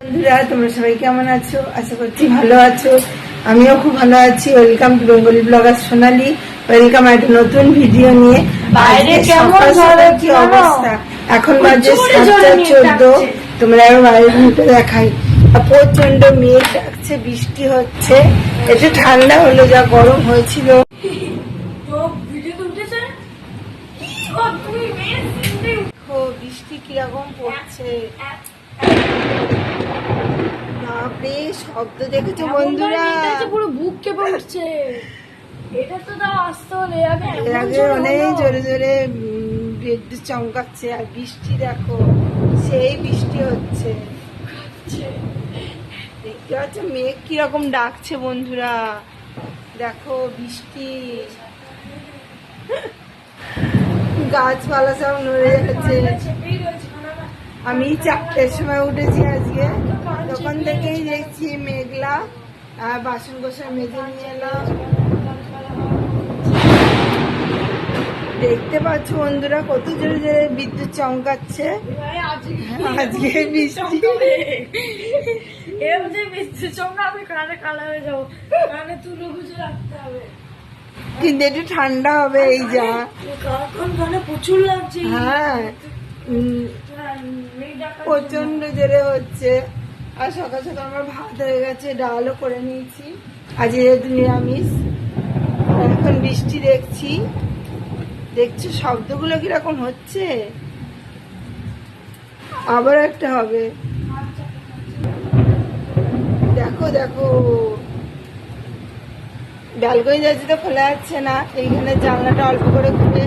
বন্ধুরা তোমরা সবাই কেমন আছো? আশা করছি ভালো আছো। আমিও খুব ভালো আছি। Welcome to Bengali blogger Sonali. Welcome একটা নতুন ভিডিও নিয়ে। বাইরে কেমন কি অবস্থা, এখন বাজে 7:14। তোমরা বাইরের মুখে দেখাই, প্রচন্ড মেঘ ডাকছে, বৃষ্টি হচ্ছে। একটু ঠান্ডা হলো, যা গরম হয়েছিল। বৃষ্টি কিরকম পড়ছে, শব্দ দেখেছো বন্ধুরা? পুরো বুক কেঁপে উঠছে। এটা তো দাও আসতে হলে এর আগে অনেক জোরে জোরে বিদ্যুৎ চমকাচ্ছে, আর বৃষ্টি দেখো, সেই বৃষ্টি হচ্ছে। দেখতে পাচ্ছ মেঘ কিরকম ডাকছে বন্ধুরা? দেখো বৃষ্টি, গাছপালা সব নড়ে যাচ্ছে। আমি 4টার সময় উঠেছি আজকে, তখন থেকেই দেখছি মেঘলা। আর বাসন কোসা মেজে নিয়ে এলাম। দেখতে পাচ্ছ বন্ধুরা কত জোরে জোরে বিদ্যুৎ চমকাচ্ছে। আজকে বৃষ্টি, কিন্তু একটু ঠান্ডা হবে এই যা। প্রচুর লাগছে। হ্যাঁ, প্রচন্ড জোরে হচ্ছে। আর সকাল সকাল আমার ভাত হয়ে গেছে, ডালও করে নিয়েছি। আজ যেহেতু নিরামিষ। এখন বৃষ্টি দেখছি, দেখছো শব্দগুলো কিরকম হচ্ছে? আবার একটা হবে। দেখো দেখো, ব্যালকনি যাচ্ছে তো খোলা যাচ্ছে না, এইখানে জানলাটা অল্প করে খুলে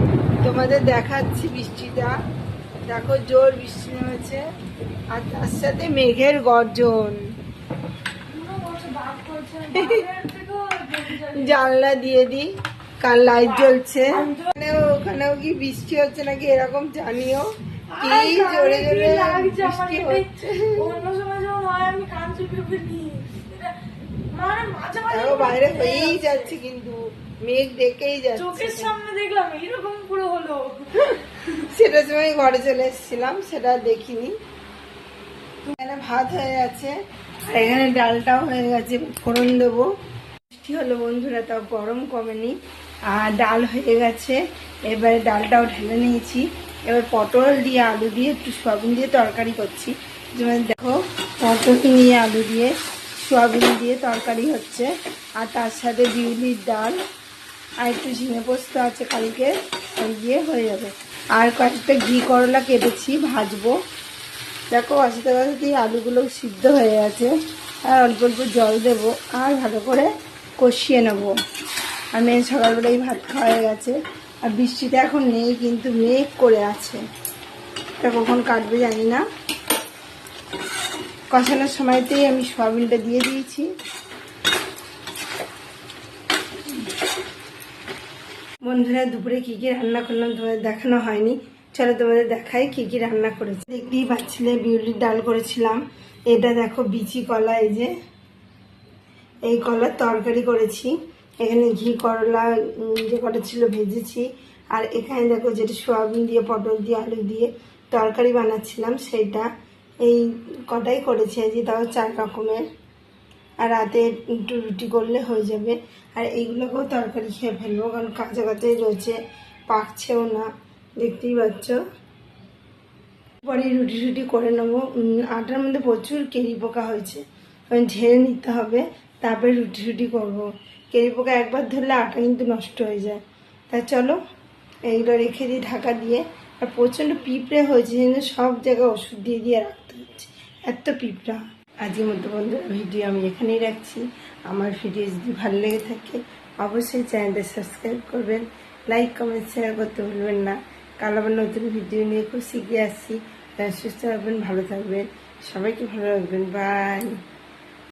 তোমাদের দেখাচ্ছি বৃষ্টিটা। দেখো জোর বৃষ্টি নেমেছে, আর তার সাথে মেঘের গর্জন। জানলা দিয়ে দিই, কার লাইট জ্বলছে। ওখানেও কি বৃষ্টি হচ্ছে নাকি এরকম জানিও। কি জোরে জোরে বৃষ্টি হচ্ছে। বাইরে হয়েই যাচ্ছে, কিন্তু মেঘ দেখেই যাচ্ছে। চোখের সামনে দেখলাম এরকম পুরো হলো। সেটার সময় ঘরে চলে এসেছিলাম, সেটা দেখিনি। এখানে ভাত হয়ে গেছে, আর এখানে ডালটাও হয়ে গেছে, ফোড়ন দেবো। বৃষ্টি হলো বন্ধুরা, তাও গরম কমেনি। আর ডাল হয়ে গেছে, এবারে ডালটাও ঢেলে নিয়েছি। এবার পটল দিয়ে আলু দিয়ে একটু সয়াবিন দিয়ে তরকারি করছি। যেমন দেখো, পটল নিয়ে আলু দিয়ে সয়াবিন দিয়ে তরকারি হচ্ছে। আর তার সাথে বিউলির ডাল আর একটু ঝিঙে পোস্ত আছে কালকে, ওই দিয়ে হয়ে যাবে। আর কয়েকটা ঘি করলা কেটেছি, ভাজবো। দেখো কষাতে কষাতেই আলুগুলো সিদ্ধ হয়ে গেছে। আর অল্প অল্প জল দেবো, আর ভালো করে কষিয়ে নেবো। আর মেয়ে সকালবেলায় ভাত খাওয়া হয়ে গেছে। আর বৃষ্টিটা এখন নেই, কিন্তু মেঘ করে আছে, এটা কখন কাটবে জানি না। কষানোর সময়তেই আমি সয়াবিনটা দিয়ে দিয়েছি। বন্ধুরা দুপুরে কি কি রান্না করলাম তোমাদের দেখানো হয়নি, চলো তোমাদের দেখাই কি কি রান্না করেছি। দেখতেই পাচ্ছিলে বিউলির ডাল করেছিলাম। এটা দেখো বিচি কলা, এই যে এই কলার তরকারি করেছি। এখানে ঘি করলা যে কটা ছিল ভেজেছি। আর এখানে দেখো যেটা সয়াবিন দিয়ে পটল দিয়ে আলু দিয়ে তরকারি বানাচ্ছিলাম, সেইটা এই কটাই করেছি আজকে, তাও 4 রকমের। আর রাতে একটু রুটি করলে হয়ে যাবে। আর এইগুলোকেও তরকারি খেয়ে ফেলবো, কারণ কাঁচা কাঁচাই রয়েছে, পাকছেও না, দেখতেই পাচ্ছ। পরে রুটি টুটি করে নেবো। আটার মধ্যে প্রচুর কেরি পোকা হয়েছে, ঝেড়ে নিতে হবে, তারপরে রুটি টুটি করবো। কেরি পোকা একবার ধরলে আটা কিন্তু নষ্ট হয়ে যায়। তা চলো এইগুলো রেখে দিই ঢাকা দিয়ে। আর প্রচণ্ড পিঁপড়ে হয়েছে, যেন সব জায়গায় ওষুধ দিয়ে দিয়ে রাখতে হচ্ছে, এত পিঁপড়া। আজকের মতো বন্ধুরা ভিডিও আমি এখানেই রাখছি। আমার ভিডিও যদি ভালো লেগে থাকে অবশ্যই চ্যানেলটা সাবস্ক্রাইব করবেন, লাইক কমেন্ট শেয়ার করতে ভুলবেন না। কাল আবার নতুন ভিডিও নিয়ে খুব শিখে আসছি। সুস্থ থাকবেন, ভালো থাকবেন, সবাইকে ভালো রাখবেন। বাই।